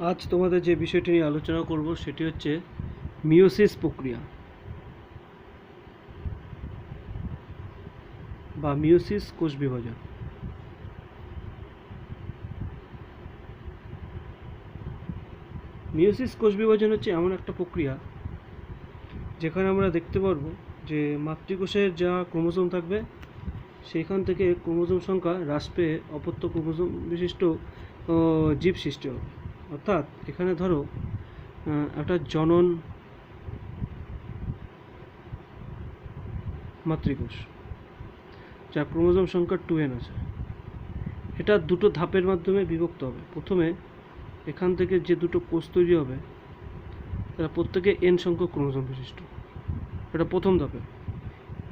আজ তোমাদের যে বিষয়টি নিয়ে আলোচনা করব সেটি হচ্ছে মিয়োসিস প্রক্রিয়া বা মিয়োসিস কোষ বিভাজন। মিয়োসিস কোষ বিভাজন হচ্ছে এমন একটা প্রক্রিয়া যেখানে আমরা দেখতে পারবো যে মাতৃকোষের যা ক্রোমোজোম থাকবে সেইখান থেকে ক্রোমোজোম সংখ্যা হ্রাস পেয়ে অপত্য ক্রোমোজোম বিশিষ্ট জীব সৃষ্টি হবে। অর্থাৎ এখানে ধরো একটা জনন মাতৃকোষ যার ক্রোমোজোম সংখ্যা 2n আছে, এটা দুটো ধাপের মাধ্যমে বিভক্ত হবে। প্রথমে এখান থেকে যে দুটো কোষ তৈরি হবে তারা প্রত্যেকে n সংখ্যক ক্রোমোজোম বিশিষ্ট, এটা প্রথম ধাপে।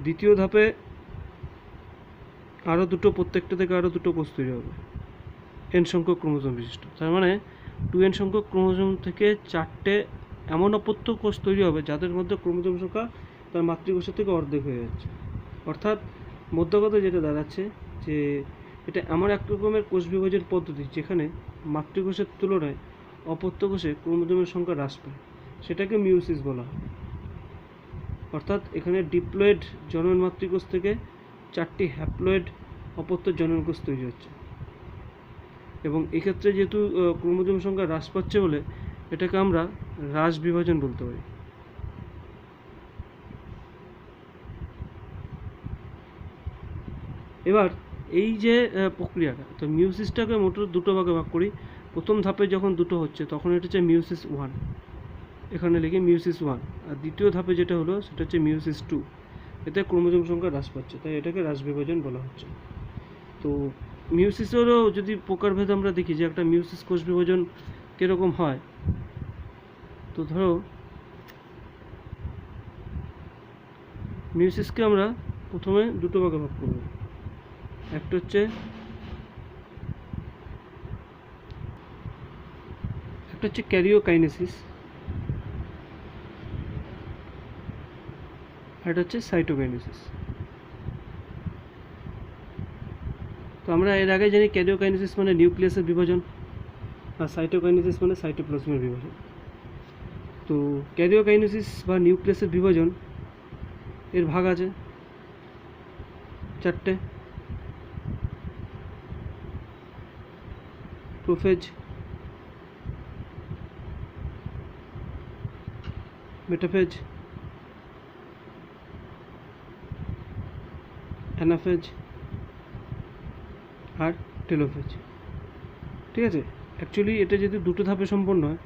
দ্বিতীয় ধাপে আরও দুটো, প্রত্যেকটা থেকে আরও দুটো কোষ তৈরি হবে n সংখ্যক ক্রোমোজোম বিশিষ্ট। তার মানে 2n সংখ্যক ক্রোমোজোম থেকে 4টে এমন অপত্য কোষ তৈরি হবে যাদের মধ্যে ক্রোমোজোম সংখ্যা তার মাতৃকোষের থেকে অর্ধেক হয়ে যাচ্ছে। অর্থাৎ মধ্য কথা যেটা দাঁড়াচ্ছে যে এটা এমন এক রকমের কোষ বিভাজন পদ্ধতি যেখানে মাতৃকোষের তুলনায় অপত্য কোষে ক্রোমোজোমের সংখ্যা হ্রাস পায়, সেটাকে মিয়োসিস বলা হয়। অর্থাৎ এখানে ডিপ্লয়েড জনন মাতৃকোষ থেকে 4টি হ্যাপ্লয়েড অপত্য জনন কোষ তৈরি হচ্ছে, এবং এক্ষেত্রে যেহেতু ক্রোমোজোম সংখ্যা হ্রাস পাচ্ছে বলে এটাকে আমরা হ্রাস বিভাজন বলতে পারি। এবার এই যে প্রক্রিয়াটা, তো মিয়োসিসটাকে মোট দুটো ভাগে ভাগ করি। প্রথম ধাপে যখন দুটো হচ্ছে তখন এটা হচ্ছে মিয়োসিস 1, এখানে লিখি মিয়োসিস 1। আর দ্বিতীয় ধাপে যেটা হলো সেটা হচ্ছে মিয়োসিস 2, এতে ক্রোমোজোম সংখ্যা হ্রাস পাচ্ছে, তাই এটাকে হ্রাস বিভাজন বলা হচ্ছে। তো মিয়োসিসেরও যদি প্রকারভেদ আমরা দেখি যে একটা মিয়োসিস কোষ বিভাজন কীরকম হয়, তো ধরো মিয়োসিসকে আমরা প্রথমে দুটো ভাগে ভাগ করব। একটা হচ্ছে ক্যারিওকাইনেসিস, আর এটা হচ্ছে সাইটোকাইনেসিস। তো আমরা এর আগে জানি ক্যারিওকাইনেসিস মানে নিউক্লিয়াসের বিভাজন, আর সাইটোকাইনেসিস মানে সাইটোপ্লাজমের বিভাজন। তো ক্যারিওকাইনেসিস বা নিউক্লিয়াসের বিভাজন এর ভাগ আছে 4টে: প্রোফেজ, মেটাফেজ, অ্যানাফেজ আর টেলোফেজ। ঠিক আছে, অ্যাকচুয়ালি এটা যদি দুটো ধাপে সম্পন্ন হয়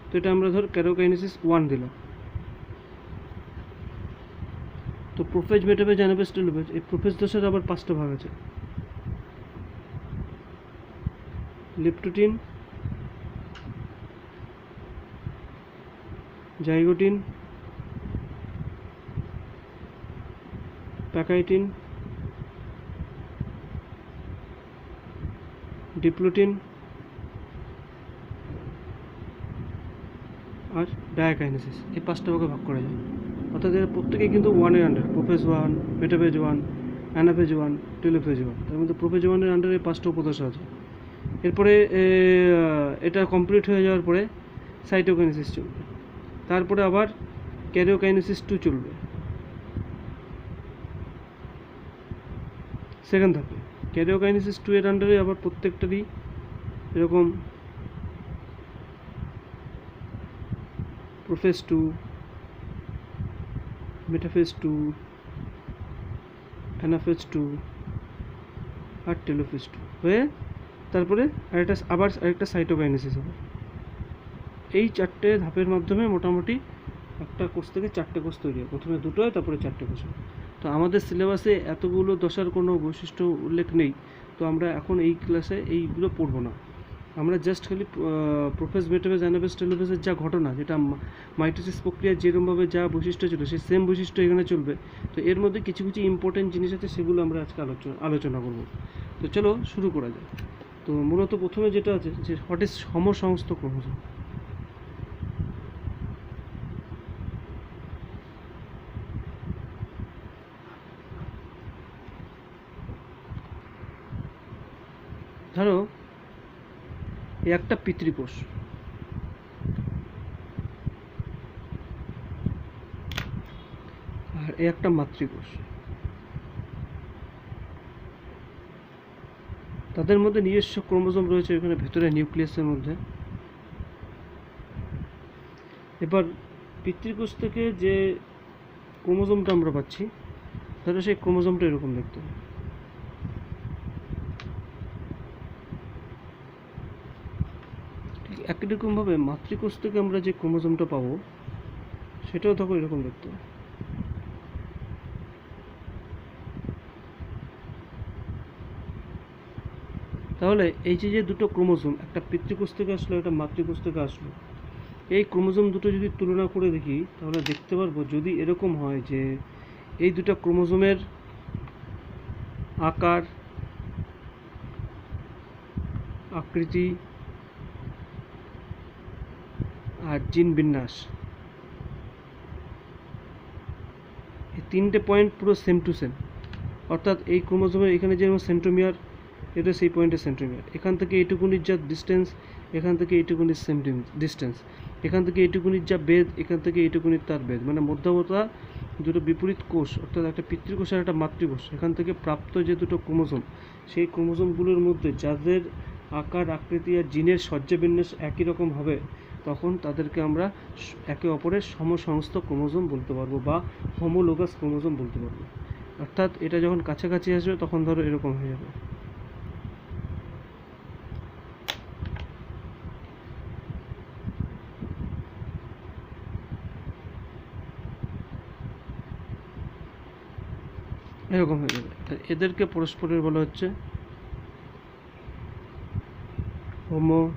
তো এটা আমরা ধর ক্যারিওকাইনেসিস 1 দিলাম। তো প্রোফেজ, মেটাফেজ, অ্যানাফেজ, টেলোফেজ, এই প্রোফেজ দশের আবার 5টা ভাগ আছে: লেপ্টোটিন, জাইগোটিন, প্যাকাইটিন, ডিপ্লোটিন আর ডায়াকাইনেসিস। এই 5টা ভাগে ভাগ করা যায়। অর্থাৎ এর প্রত্যেকেই কিন্তু 1-এর under, prophase 1, metaphase 1, anaphase 1, telophase 1। তার মধ্যে প্রোফেজ 1-এর আন্ডারে 5টা উপদশা আছে। এরপরে এটা কমপ্লিট হয়ে যাওয়ার পরে সাইটোকাইনেসিস চলবে, তারপরে আবার ক্যারিওকাইনেসিস 2 চলবে সেকেন্ড ধাপে। ক্যারিওকাইনেসিস 2 এর আন্ডারে আবার প্রত্যেকটারই এরকম প্রোফেজ 2, মেটাফেজ 2, অ্যানাফেজ 2 আর টেলোফেজ 2 হয়ে তারপরে আরেকটা সাইটোকাইনেসিস হবে। এই 4টে ধাপের মাধ্যমে মোটামুটি একটা কোষ থেকে 4টে কোষ তৈরি হয়। প্রথমে দুটো হয়, তারপরে 4টে কোষ হয়। তো আমাদের সিলেবাসে এতগুলো দশার কোনো বৈশিষ্ট্য উল্লেখ নেই, তো আমরা এখন এই ক্লাসে এইগুলো পড়ব না। আমরা জাস্ট খালি প্রোফেজ, মেটাফেজ, অ্যানাফেজ, টেলোফেজের যা ঘটনা, যেটা মাইটোসিস প্রক্রিয়ার যেরকমভাবে যা বৈশিষ্ট্য ছিল সেই সেম বৈশিষ্ট্য এখানে চলবে। তো এর মধ্যে কিছু কিছু ইম্পর্টেন্ট জিনিস আছে, সেগুলো আমরা আজকে আলোচনা করব। তো চলো শুরু করা যায়। তো মূলত প্রথমে যেটা আছে যে হোয়াট ইজ সমসংস্থ ক্রোমোজোম। ধরো এই একটা পিতৃকোষ, এই একটা মাতৃকোষ, তাদের মধ্যে নিজস্ব ক্রোমোজোম রয়েছে এখানে ভেতরে নিউক্লিয়াসের মধ্যে। এবার পিতৃকোষ থেকে যে ক্রোমোজোমটা আমরা পাচ্ছি তাহলে সেই ক্রোমোজোমটা এরকম দেখতে হবে। ঠিক একই রকমভাবে মাতৃকোষ থেকে আমরা যে ক্রোমোজোমটা পাবো সেটাও তখন এরকম দেখতে হবে। তাহলে এই যে দুটো ক্রোমোজোম, একটা পিতৃকোষ থেকে আসলো, একটা মাতৃকোষ থেকে আসলো, এই ক্রোমোজোম দুটো যদি তুলনা করে দেখি তাহলে দেখতে পারবো যদি এরকম হয় যে এই দুটো ক্রোমোজোমের আকার, আকৃতি আর জিন বিন্যাস, এই তিনটে পয়েন্ট পুরো সেম টু সেম। অর্থাৎ এই ক্রোমোজোমের এখানে যেমন সেন্ট্রোমিয়ার, এটা সেই পয়েন্টে সেন্ট্রোমিয়ার, এখান থেকে এইটুকুনির যা ডিস্টেন্স, এখান থেকে এইটুকুনির সেম ডিস্টেন্স, এখান থেকে এইটুকুনির যা বেদ, এখান থেকে এইটুকুনির তার বেদ, মানে মধ্যবর্তী দুটো বিপরীত কোষ, অর্থাৎ একটা পিতৃকোষ আর একটা মাতৃকোষ, এখান থেকে প্রাপ্ত যে দুটো ক্রোমোজোম, সেই ক্রোমোজোমগুলোর মধ্যে যাদের আকার, আকৃতি আর জিনের সজ্জাবিন্যাস একই রকম হবে, তখন তাদেরকে আমরা একে অপরের সমসংস্থ ক্রোমোজোম বলতে পারবো বা হোমোলোগাস ক্রোমোজোম বলতে পারবো। অর্থাৎ এটা যখন কাছাকাছি আসবে তখন ধরো এরকম হয়ে যাবে। এরকম হয়ে যাবে। এদেরকে পরস্পরের বলা হচ্ছে হোমোলোগাস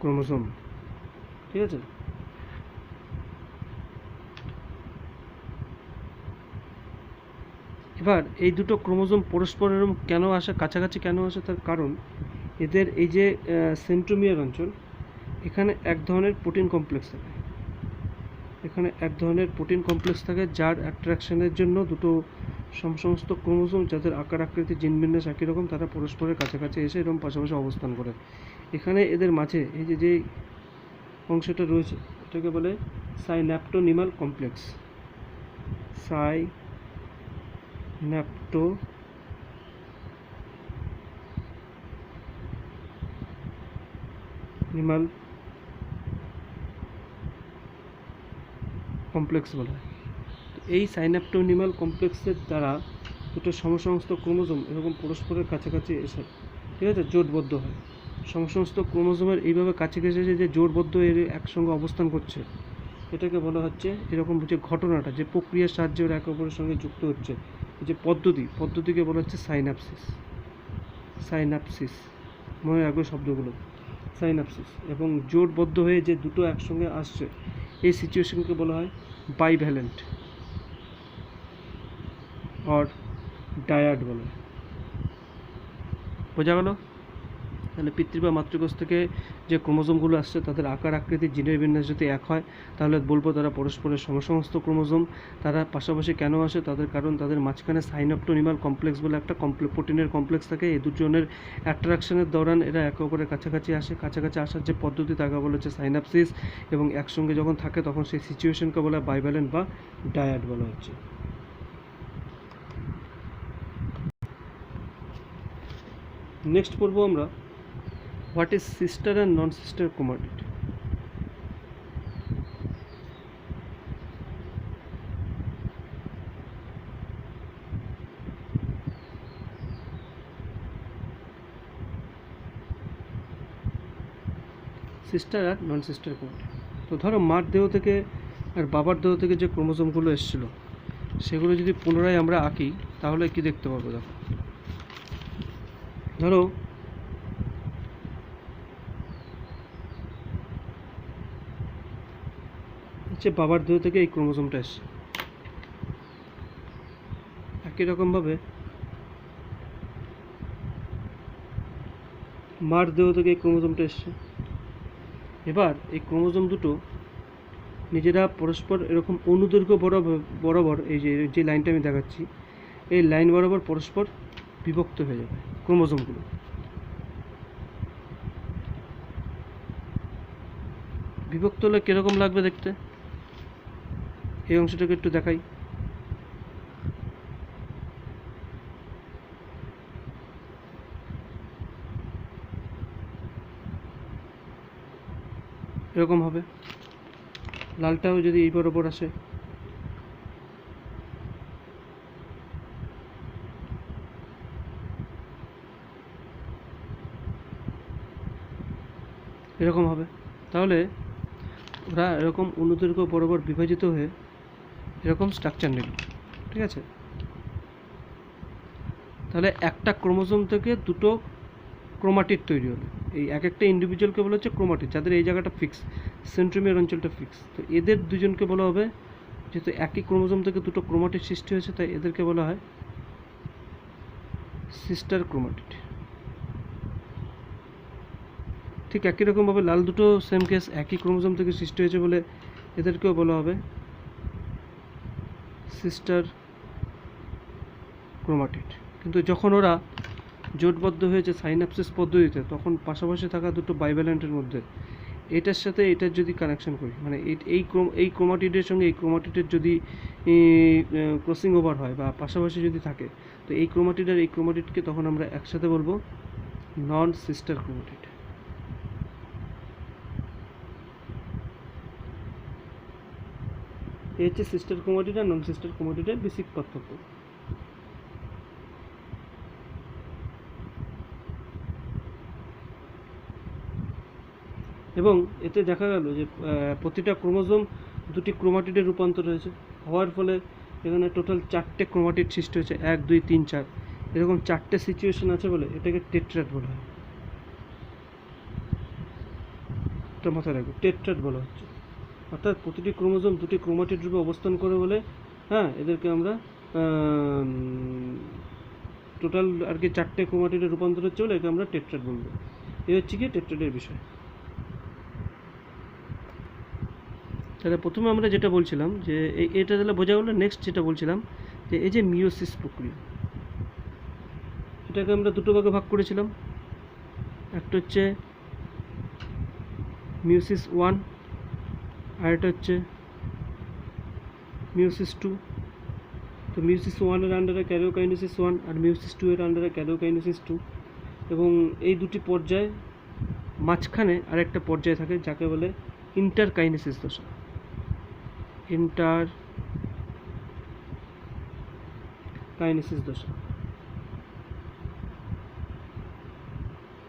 ক্রোমোজোম। ঠিক আছে? এবার এই দুটো ক্রোমোজোম পরস্পরের কেন আসে, কাছাকাছি কেন আসে, তার কারণ এদের এই যে সেন্ট্রোমিয়ার অঞ্চল, এখানে এক ধরনের প্রোটিন কমপ্লেক্স থাকে, এখানে এক ধরনের প্রোটিন কমপ্লেক্স থাকে যার অ্যাট্রাকশনের জন্য দুটো সমস্ত ক্রোমোজোম যাদের আকার, আকৃতি, জিনবিন্যাস একই রকম, তারা পরস্পরের কাছাকাছি এসে এরকম পাশাপাশি অবস্থান করে। এখানে এদের মাঝে এই যে অংশটা রয়েছে এটাকে বলে সাইন্যাপ্টোনিমাল কমপ্লেক্স। সাইন্যাপ্টোনিমাল কমপ্লেক্স বলা হয়। এই সাইন্যাপ্টোনিমাল কমপ্লেক্সের দ্বারা দুটো সমসমস্ত ক্রোমোজোম এরকম পরস্পরের কাছাকাছি এসে, ঠিক আছে, জোটবদ্ধ হয়। সমসমস্ত ক্রোমোজোমের এইভাবে কাছাকাছি এসে যে জোটবদ্ধ এর একসঙ্গে অবস্থান করছে, এটাকে বলা হচ্ছে, এরকম যে ঘটনাটা, যে প্রক্রিয়ার সাহায্যে ওরা একে অপরের সঙ্গে যুক্ত হচ্ছে, এই যে পদ্ধতিকে বলা হচ্ছে সাইনাপসিস। মনে রাখবে শব্দগুলো, সাইনাপসিস। এবং জোটবদ্ধ হয়ে যে দুটো একসঙ্গে আসছে, এই সিচুয়েশনকে বলা হয় বাইভ্যালেন্ট অর ডায়াড বলা হয়। বোঝা গেল? তাহলে পিতৃ বা মাতৃকোষ থেকে যে ক্রোমোজোমগুলো আসছে তাদের আকার, আকৃতি, জিনের বিন্যাস যদি এক হয় তাহলে বলবো তারা পরস্পরের সমসমস্ত ক্রোমোজোম। তারা পাশাপাশি কেন আসে, তাদের কারণ তাদের মাঝখানে সাইন্যাপ্টোনিমাল কমপ্লেক্স বলে একটা প্রোটিনের কমপ্লেক্স থাকে। এই দুজনের অ্যাট্রাকশনের দৌরান এরা একে অপরের কাছাকাছি আসে। কাছাকাছি আসার যে পদ্ধতি তাকে বলা হচ্ছে সাইনাপসিস, এবং একসঙ্গে যখন থাকে তখন সেই সিচুয়েশনকে বলা হয় বাইভ্যালেন্ট বা ডায়াড বলা হচ্ছে। নেক্সট পড়বো আমরা what is sister and non sister chromatid. Sister আর নন সিস্টার ক্রোমাটিড। তো ধরো মার দেহ থেকে আর বাবার দেহ থেকে যে ক্রোমোজোমগুলো এসেছিলো সেগুলো যদি পুনরায় আমরা আঁকি তাহলে কি দেখতে পাবো? দেখো, ধরো হচ্ছে বাবার দেহ থেকে এই ক্রোমোজোমটা এসছে, একই রকমভাবে মার দেহ থেকে এই ক্রোমোজোমটা এসছে। এবার এই ক্রোমোজোম দুটো নিজেরা পরস্পর এরকম অনুদৈর্ঘ্য বরাবর এই যে লাইনটা আমি দেখাচ্ছি, এই লাইন বরাবর পরস্পর বিভক্ত হয়ে যাবে ক্রোমোজোমগুলো। বিভক্ত হলে কীরকম লাগবে দেখতে, এই অংশটাকে একটু দেখাই। এরকম হবে, লালটাও যদি এই বরাবর আসে, এরকম হবে। তাহলে ওরা এরকম অনুদৈর্ঘ্য বরাবর বিভাজিত হয়ে এরকম স্ট্রাকচার নিল, ঠিক আছে। তাহলে একটা ক্রোমোজোম থেকে দুটো ক্রোমাটিড তৈরি হলো। এই এক একটা ইন্ডিভিজুয়ালকে বলা হচ্ছে ক্রোমাটিড, যাদের এই জায়গাটা ফিক্স, সেন্ট্রোমিয়ার অঞ্চলটা ফিক্স। তো এদের দুজনকে বলা হবে, যেহেতু একই ক্রোমোজোম থেকে দুটো ক্রোমাটিড সৃষ্টি হয়েছে, তাই এদেরকে বলা হয় সিস্টার ক্রোমাটিড। ঠিক একই রকমভাবে লাল দুটো সেম কেস, একই ক্রোমোজোম থেকে সৃষ্টি হয়েছে বলে এদেরকেও বলা হবে সিস্টার ক্রোমাটিড। কিন্তু যখন ওরা জোটবদ্ধ হয়েছে সাইন্যাপসিস পদ্ধতিতে, তখন পাশাপাশি থাকা দুটো বাইভ্যালেন্টের মধ্যে এটার সাথে এটার যদি কানেকশন করি, মানে এই ক্রোমাটিডের সঙ্গে এই ক্রোমাটিডের যদি ক্রসিং ওভার হয় বা পাশাপাশি যদি থাকে, তো এই ক্রোমাটিড আর এই ক্রোমাটিডকে তখন আমরা একসাথে বলবো নন সিস্টার ক্রোমাটিড। এই হচ্ছে সিস্টার ক্রোমাটিড আর নন সিস্টার ক্রোমাটিডের বেসিক পার্থক্য। এবং এতে দেখা গেল যে প্রতিটা ক্রোমোজোম দুটি ক্রোমাটিডে রূপান্তর হয়েছে, হওয়ার ফলে এখানে টোটাল 4টে ক্রোমাটিড সৃষ্টি হয়েছে, 1 2 3 4, এরকম 4টে সিচুয়েশন আছে বলে এটাকে টেট্রাড বলা হয়। এটা মাথায় রাখবে, টেট্রাড বলা হচ্ছে। অর্থাৎ প্রতিটি ক্রোমোজোম দুটি ক্রোমাটিড রূপে অবস্থান করে বলে, হ্যাঁ, এদেরকে আমরা টোটাল আর কি 4টে ক্রোমাটিডে রূপান্তর হচ্ছে বলে একে আমরা টেট্রাড বলবো। এই হচ্ছে কি টেট্রাডের বিষয়। তাহলে প্রথমে আমরা যেটা বলছিলাম যে এটা তাহলে বোঝা গেলো। নেক্সট যেটা বলছিলাম যে এই যে মিওসিস প্রক্রিয়া, এটাকে আমরা দুটো ভাগে ভাগ করেছিলাম। একটা হচ্ছে মিওসিস 1 আর এটা হচ্ছে মিওসিস 2। তো মিওসিস 1 এর আন্ডারে ক্যারিওকাইনেসিস 1 আর মিওসিস 2 এর আন্ডারে ক্যারিওকাইনেসিস 2, এবং এই দুটি পর্যায়ে মাঝখানে আরেকটা পর্যায়ে থাকে যাকে বলে ইন্টারকাইনেসিস দশা। ইন্টারকাইনেসিস দশা,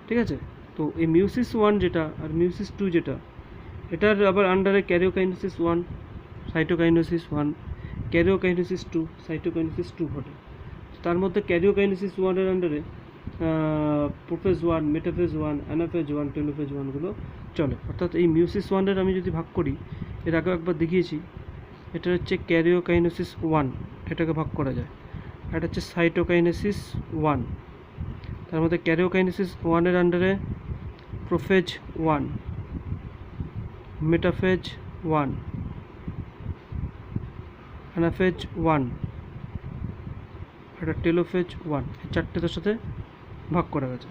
ঠিক আছে। তো এই মিওসিস 1 যেটা আর মিওসিস 2 যেটা, এটার আবার আন্ডারে ক্যারিওকাইনেসিস 1, সাইটোকাইনেসিস 1, ক্যারিওকাইনেসিস 2, সাইটোকাইনেসিস 2 ঘটে। তার মধ্যে ক্যারিওকাইনেসিস 1 এর আন্ডারে প্রোফেজ 1, মেটাফেজ 1, অ্যানাফেজ 1, টেলোফেজ 1 গুলো চলে। অর্থাৎ এই মিওসিস 1 এর আমি যদি ভাগ করি, এর আগে একবার দেখিয়েছি, এটা হচ্ছে ক্যারিওকাইনেসিস 1, এটাকে ভাগ করা যায়। এটা হচ্ছে সাইটোকাইনেসিস 1, তার মধ্যে ক্যারিওকাইনেসিস 1 এর আন্ডারে প্রোফেজ 1, মেটাফেজ 1, অ্যানাফেজ 1, একটা টেলোফেজ 1, এই চারটের সাথে ভাগ করা গেছে।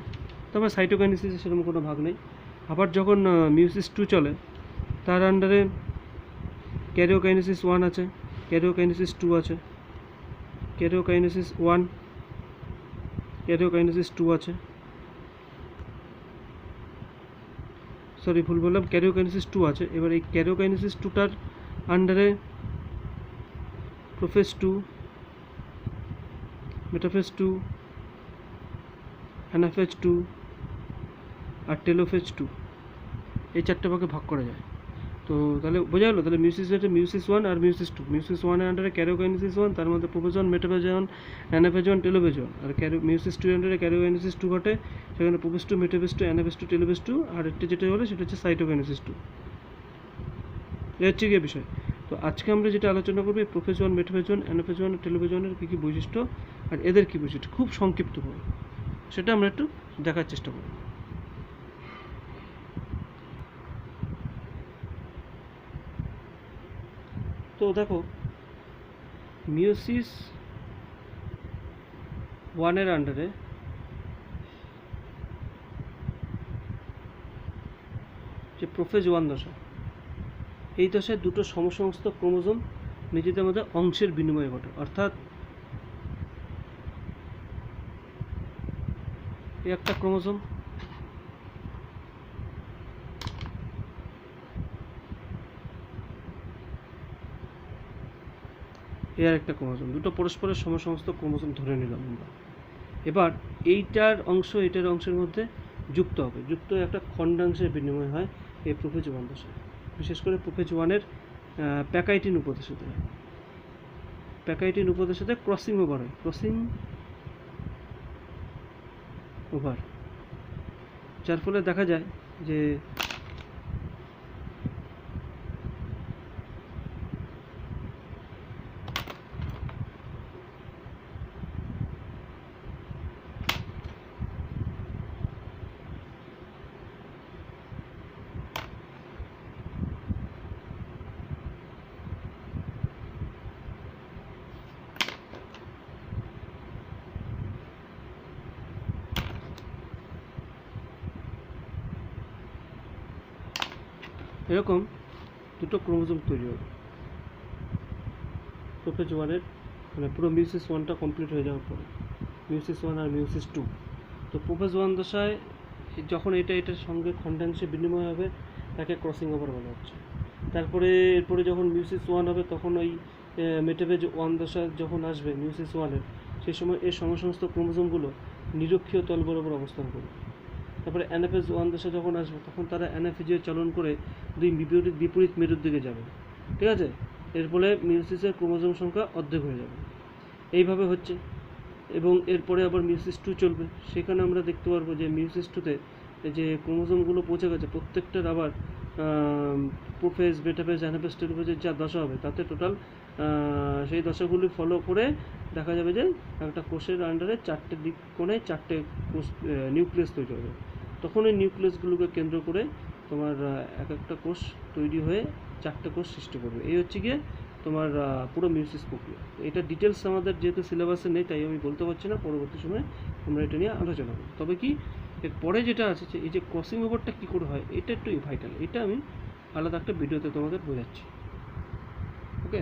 তবে সাইটোকাইনেসিসে সেরকম কোনো ভাগ নেই। আবার যখন মিওসিস 2 চলে, তার আন্ডারে ক্যারিওকাইনেসিস 1 আছে, ক্যারিওকাইনেসিস 2 আছে, ক্যারিওকাইনেসিস 1, ক্যারিওকাইনেসিস 2 আছে, সরি ভুল বললাম, ক্যারিওকাইনেসিস 2 আছে। এবার এই ক্যারিওকাইনেসিস 2টার আন্ডারে প্রোফেজ 2, মেটাফেজ 2, অ্যানাফেজ 2 আর টেলোফেজ 2, এই চারটে ভাগে ভাগ করা যায়। তো তাহলে বোঝা গেলো, তাহলে মিওসিস 1 আর মিওসিস 2। মিওসিস 1 এর আন্ডারে ক্যারিওকাইনেসিস 1, তার মধ্যে প্রোফেজ 1, মেটাফেজ 1, অ্যানাফেজ 1, টেলোফেজ 1। আর মিওসিস 2 এর আন্ডারে ক্যারিওকাইনেসিস 2 ঘটে, সেখানে প্রোফেজ 2, মেটাফেজ 2, অ্যানাফেজ 2, টেলোফেজ 2, আর একটা যেটা হলো সেটা হচ্ছে সাইটোকাইনেসিস 2। এই হচ্ছে গিয়ে বিষয়। তো আজকে আমরা যেটা আলোচনা করবো, প্রোফেজ 1, মেটাফেজ 1, অ্যানাফেজ 1 আর টেলোফেজ 1 এর কী কী বৈশিষ্ট্য আর এদের কী বৈশিষ্ট্য, খুব সংক্ষিপ্তভাবে সেটা আমরা একটু দেখার চেষ্টা করব। তো দেখো, মিওসিস 1 এর আন্ডারে যে প্রোফেজ 1 দশা, এই দশায় দুটো সমসমস্ত ক্রোমোজোম নিজেদের মধ্যে অংশের বিনিময় ঘটে, অর্থাৎ এই একটা ক্রোমোজোম, এর একটা ক্রোমোজোম, দুটো পরস্পরের সমসমস্ত ক্রোমোজোম ধরে নিলাম আমরা। এবার এইটার অংশ এটার অংশের মধ্যে যুক্ত হবে, যুক্ত হয়ে একটা খণ্ডাংশের বিনিময় হয় এই প্রোফেজ 1 দশায়। বিশেষ করে প্রোফেজ 1-এর প্যাকাইটিন উপাদানের সাথে, প্যাকাইটিন উপাদানের সাথে ক্রসিং ওভার হয়, ক্রসিং ওভার, যার ফলে দেখা যায় যে এরকম দুটো ক্রোমোজোম তৈরি হবে প্রোফেজ 1-এর, মানে পুরো মিউসিস 1টা কমপ্লিট হয়ে যাওয়ার পরে, মিউসিস 1 আর মিউসিস 2। তো প্রোফেজ 1 দশায় যখন এটার সঙ্গে খণ্ডাংশে বিনিময় হবে তাকে ক্রসিং ওভার বলা হচ্ছে। তারপরে এরপরে যখন মিউসিস 1 হবে তখন ওই মেটাফেজ 1 দশা যখন আসবে মিউসিস 1-এর, সেই সময় এর সমস্ত ক্রোমোজোমগুলো নিরক্ষীয় তল বরাবর অবস্থান করবে। তারপরে অ্যানাফেজ 1 দশা যখন আসবে তখন তারা অ্যানাফেজে চালন করে দুই বিপরীত মেরুর দিকে যাবে, ঠিক আছে। এর ফলে মিউসিসের ক্রোমোজোম সংখ্যা অর্ধেক হয়ে যাবে, এইভাবে হচ্ছে। এবং এরপরে আবার মিউসিস 2 চলবে, সেখানে আমরা দেখতে পারবো যে মিউসিস 2-তে যে ক্রোমোজোমগুলো পৌঁছে গেছে প্রত্যেকটার আবার প্রোফেজ, বেটাফেজ, অ্যানাফেজ, টেলোফেজের যা দশা হবে তাতে টোটাল সেই দশাগুলি ফলো করে দেখা যাবে যে একটা কোষের আন্ডারে 4টে দিক কোণে 4টে কোষ নিউক্লিয়াস তৈরি হবে। তখন এই নিউক্লিয়াসগুলোকে কেন্দ্র করে তোমার এক একটা কোষ তৈরি হয়ে 4টে কোষ সৃষ্টি করবে। এই হচ্ছে গিয়ে তোমার পুরো মিউসিস প্রক্রিয়া। এটা ডিটেলস আমাদের যেহেতু সিলেবাসে নেই তাই আমি বলতে পারছি না, পরবর্তী সময়ে আমরা এটা নিয়ে আলোচনা করব। তবে কি এরপরে যেটা আছে এই যে ক্রসিং ওভারটা কী করে হয় এটা একটু ভাইটাল, এটা আমি আলাদা একটা ভিডিওতে তোমাদের বোঝাচ্ছি। ওকে।